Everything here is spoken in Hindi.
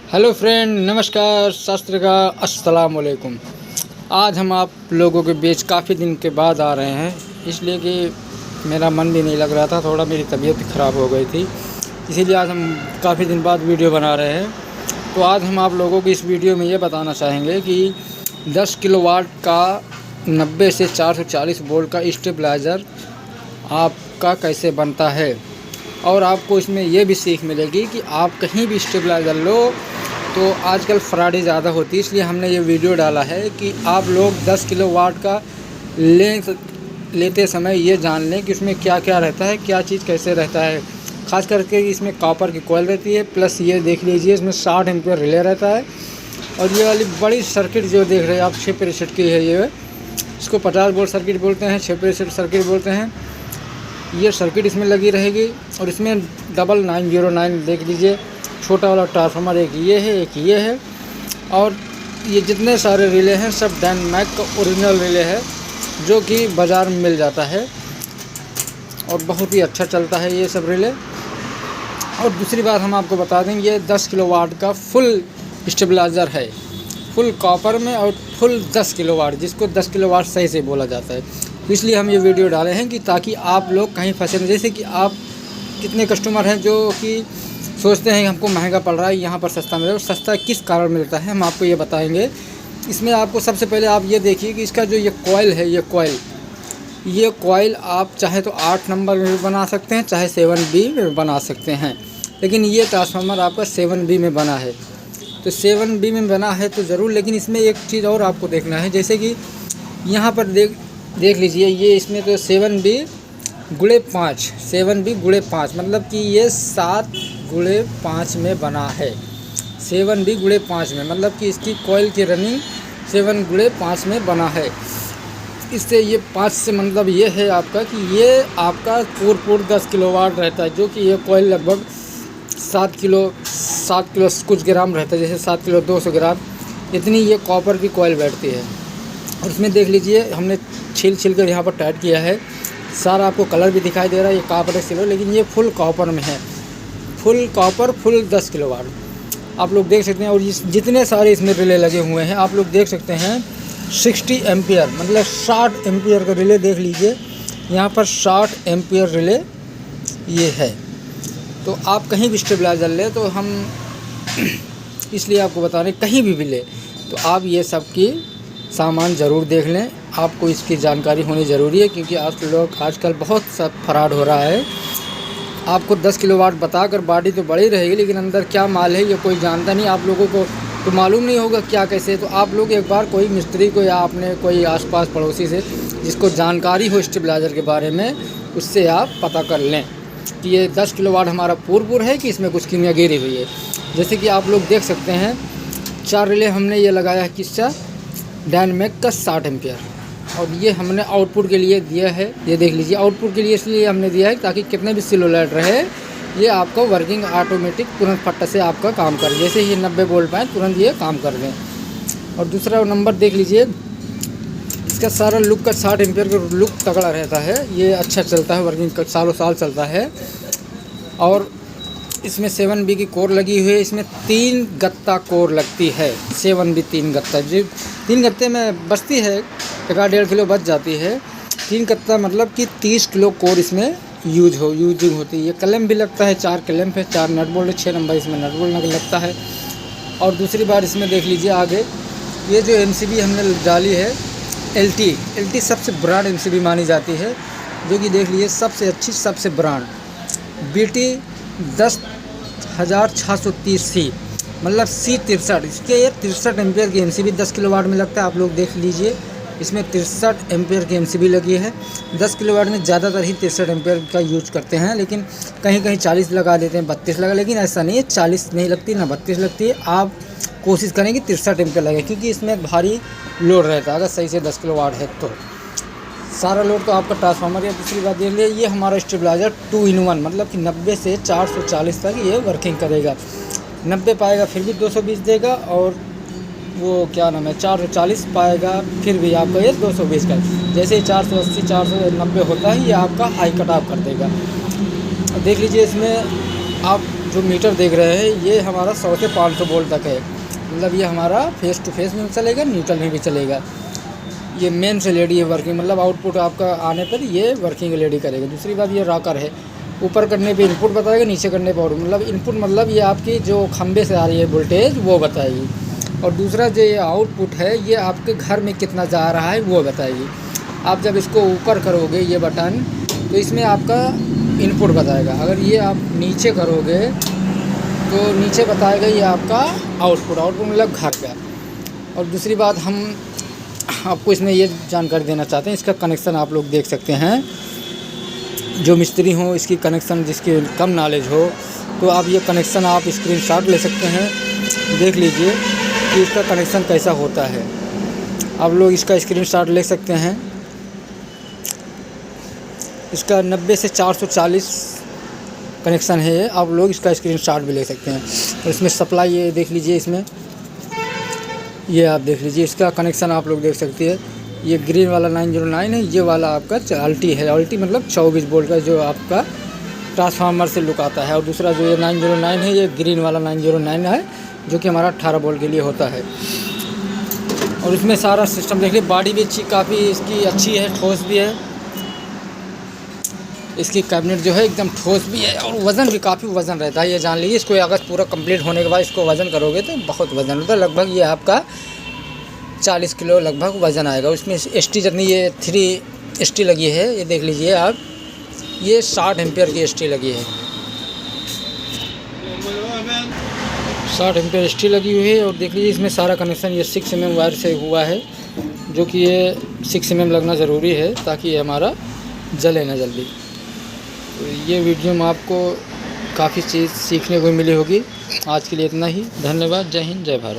हेलो फ्रेंड, नमस्कार, सत श्री अकाल, अस्सलाम वालेकुम। आज हम आप लोगों के बीच काफ़ी दिन के बाद आ रहे हैं, इसलिए कि मेरा मन भी नहीं लग रहा था, थोड़ा मेरी तबीयत ख़राब हो गई थी, इसीलिए आज हम काफ़ी दिन बाद वीडियो बना रहे हैं। तो आज हम आप लोगों को इस वीडियो में ये बताना चाहेंगे कि 10 किलोवाट का 90 से 440 वोल्ट का स्टेबलाइज़र आपका कैसे बनता है, और आपको इसमें यह भी सीख मिलेगी कि आप कहीं भी स्टेबलाइज़र लो तो आजकल फ्रॉड ज़्यादा होती है, इसलिए हमने ये वीडियो डाला है कि आप लोग 10 किलोवाट का लेते समय ये जान लें कि उसमें क्या क्या रहता है, क्या चीज़ कैसे रहता है। ख़ास करके इसमें कॉपर की कॉइल रहती है, प्लस ये देख लीजिए इसमें 60 एम्पीयर रिले रहता है। और ये वाली बड़ी सर्किट जो देख रहे हैं आप 6 की है, ये इसको 50 वोल्ट सर्किट बोलते हैं, 6 सर्किट बोलते हैं। ये सर्किट इसमें लगी रहेगी और इसमें 9909 देख लीजिए, छोटा वाला ट्रांसफार्मर एक ये है, एक ये है, और ये जितने सारे रिले हैं सब डायनामिक का ओरिजिनल रिले है जो कि बाज़ार में मिल जाता है और बहुत ही अच्छा चलता है ये सब रिले। और दूसरी बात हम आपको बता दें, ये 10 किलोवाट का फुल स्टेबलाइज़र है, फुल कॉपर में और फुल 10 किलोवाट, जिसको 10 किलोवाट सही से बोला जाता है। तो इसलिए हम ये वीडियो डाले हैं कि ताकि आप लोग कहीं फंसे नहीं। जैसे कि आप कितने कस्टमर हैं जो कि सोचते हैं कि हमको महंगा पड़ रहा है, यहाँ पर सस्ता मिलेगा। सस्ता किस कारण मिलता है हम आपको ये बताएंगे। इसमें आपको सबसे पहले आप ये देखिए कि इसका जो ये कॉइल है, ये कॉइल आप चाहे तो 8 नंबर में भी बना सकते हैं, चाहे 7B में बना सकते हैं, लेकिन ये ट्रांसफार्मर आपका 7B में बना है। तो 7B में बना है तो ज़रूर, लेकिन इसमें एक चीज़ और आपको देखना है। जैसे कि यहाँ पर देख लीजिए, ये इसमें तो 7B गुणे 5, 7B गुणे 5, मतलब कि ये 7 गुणे 5 में बना है। 7B गुणे 5 में मतलब कि इसकी कॉइल की रनिंग 7 गुणे 5 में बना है। इससे ये 5 से मतलब ये है आपका कि ये आपका पूर 10 किलोवाट रहता है, जो कि ये कॉइल लगभग 7 किलो कुछ ग्राम रहता है, जैसे 7 किलो 200 ग्राम इतनी ये कॉपर की कॉइल बैठती है। और इसमें देख लीजिए हमने छील कर यहाँ पर टाइट किया है, सारा आपको कलर भी दिखाई दे रहा है, ये कॉपर है सिल्वर, लेकिन ये फुल कॉपर में है, फुल कॉपर, फुल 10 किलोवाट आप लोग देख सकते हैं। और जितने सारे इसमें रिले लगे हुए हैं आप लोग देख सकते हैं, 60 एम्पियर मतलब 60 एम्पियर का रिले देख लीजिए, यहाँ पर 60 एम्पियर रिले ये है। तो आप कहीं भी स्टेबलाइज़र ले तो हम इसलिए आपको बता रहे हैं, कहीं भी ले तो आप ये सब की सामान ज़रूर देख लें, आपको इसकी जानकारी होनी ज़रूरी है, क्योंकि आजकल बहुत सा फ्रॉड हो रहा है। आपको 10 किलोवाट बताकर बॉडी तो बड़ी रहेगी, लेकिन अंदर क्या माल है ये कोई जानता नहीं, आप लोगों को तो मालूम नहीं होगा क्या कैसे। तो आप लोग एक बार कोई मिस्त्री को या अपने कोई आसपास पड़ोसी से जिसको जानकारी हो स्टेबलाइज़र के बारे में, उससे आप पता कर लें कि ये 10 किलोवाट हमारा पूर है कि इसमें कुछ कीमिया गिरी हुई है। जैसे कि आप लोग देख सकते हैं 4 रिले हमने ये लगाया है, किसका डायनामिक का 60 एम्पियर, और ये हमने आउटपुट के लिए दिया है। ये देख लीजिए आउटपुट के लिए इसलिए हमने दिया है ताकि कितने भी स्लो लाइट रहे ये आपको वर्किंग ऑटोमेटिक तुरंत फट से आपका काम करे, जैसे ये 90 वोल्ट पाए तुरंत ये काम कर दें। और दूसरा नंबर देख लीजिए, इसका सारा लुक का 60 एम्पियर का लुक तगड़ा रहता है, ये अच्छा चलता है, वर्किंग का सालों साल चलता है। और इसमें 7B की कोर लगी हुई है, इसमें 3 गत्ता कोर लगती है, 7B 3 गत्ता, जो 3 गत्ते में बचती है 1.5 किलो बच जाती है। 3 गत्ता मतलब कि 30 किलो कोर इसमें यूजिंग होती है। ये क्लैंप भी लगता है, 4 क्लैंप है, 4 नट बोल्ट है, 6 नंबर इसमें नट बोल्ट लगता है। और दूसरी बार इसमें देख लीजिए आगे, ये जो MCB हमने डाली है LT सबसे ब्रांड MCB मानी जाती है, जो कि देख लीजिए सबसे अच्छी, सबसे ब्रांड BT 10630C मतलब C63, इसके ये 63 एम्पियर की MCB 10 किलोवाट में लगता है। आप लोग देख लीजिए इसमें 63 एम्पियर की MCB लगी है। 10 किलोवाट में ज़्यादातर ही 63 एम्पियर का यूज करते हैं, लेकिन कहीं 40 लगा देते हैं, 32 लगा, लेकिन ऐसा नहीं है, 40 नहीं लगती ना 32 लगती है। आप कोशिश करें कि 63 एम्पियर लगे, क्योंकि इसमें भारी लोड रहता है अगर सही से 10 किलोवाट है तो। सारा लोड तो आपका ट्रांसफार्मर या दूसरी बात ये ये हमारा स्टेबलाइज़र 2 in 1 मतलब कि 90 से 440 तक ये वर्किंग करेगा। 90 पाएगा फिर भी 220 देगा, और वो क्या नाम है 440 पाएगा फिर भी आपका ये 220 का। जैसे ही 480 490 होता है ये आपका हाई कट ऑफ कर देगा। देख लीजिए इसमें आप जो जो मीटर देख रहे हैं ये हमारा 100 से 500 वोल्ट तक है, मतलब ये हमारा फेस टू फेस में चलेगा, न्यूट्रल में भी चलेगा। ये मेन से एलईडी है वर्किंग, मतलब आउटपुट आपका आने पर ये वर्किंग एलईडी करेगा। दूसरी बात ये रॉकर है, ऊपर करने पे इनपुट बताएगा, नीचे करने पर आउटपुट, मतलब इनपुट मतलब ये आपकी जो खंबे से आ रही है वोल्टेज वो बताएगी, और दूसरा जो ये आउटपुट है ये आपके घर में कितना जा रहा है वो बताएगी। आप जब इसको ऊपर करोगे ये बटन तो इसमें आपका इनपुट बताएगा, अगर ये आप नीचे करोगे तो नीचे बताएगा ये आपका आउटपुट मतलब घर का। और दूसरी बात हम आपको इसमें ये जानकारी देना चाहते हैं, इसका कनेक्शन आप लोग देख सकते हैं। जो मिस्त्री हो इसकी कनेक्शन, जिसकी कम नॉलेज हो तो आप ये कनेक्शन आप स्क्रीनशॉट ले सकते हैं, देख लीजिए कि इसका कनेक्शन कैसा होता है। आप लोग इसका स्क्रीनशॉट ले सकते हैं। इसका 90 से 440 कनेक्शन है, आप लोग इसका स्क्रीनशॉट भी ले सकते हैं। और इसमें सप्लाई ये देख लीजिए, इसमें ये आप देख लीजिए इसका कनेक्शन आप लोग देख सकते हैं। ये ग्रीन वाला 909 है, ये वाला आपका अल्टी है। अल्टी मतलब 24 वोल्ट का जो आपका ट्रांसफार्मर से लुक आता है। और दूसरा जो ये 909 है, ये ग्रीन वाला 909 है जो कि हमारा 18 वोल्ट के लिए होता है। और इसमें सारा सिस्टम देखिए, बॉडी भी अच्छी, काफ़ी इसकी अच्छी है, ठोस भी है। इसकी कैबिनेट जो है एकदम ठोस भी है, और वज़न भी काफ़ी वज़न रहता है, ये जान लीजिए। इसको अगर पूरा कंप्लीट होने के बाद इसको वज़न करोगे तो बहुत वज़न होता है, लगभग ये आपका 40 किलो लगभग वज़न आएगा। उसमें एसटी जितनी ये 3 एसटी लगी है, ये देख लीजिए आप, ये 60 एम्पियर की एसटी लगी है, 60 एम्पियर एसटी लगी हुई है। और देख लीजिए इसमें सारा कनेक्शन ये 6 mm वायर से हुआ है, जो कि ये 6 mm लगना ज़रूरी है ताकि ये हमारा जले ना जल्दी। तो ये वीडियो में आपको काफ़ी चीज़ सीखने को मिली होगी। आज के लिए इतना ही, धन्यवाद। जय हिंद, जय भारत।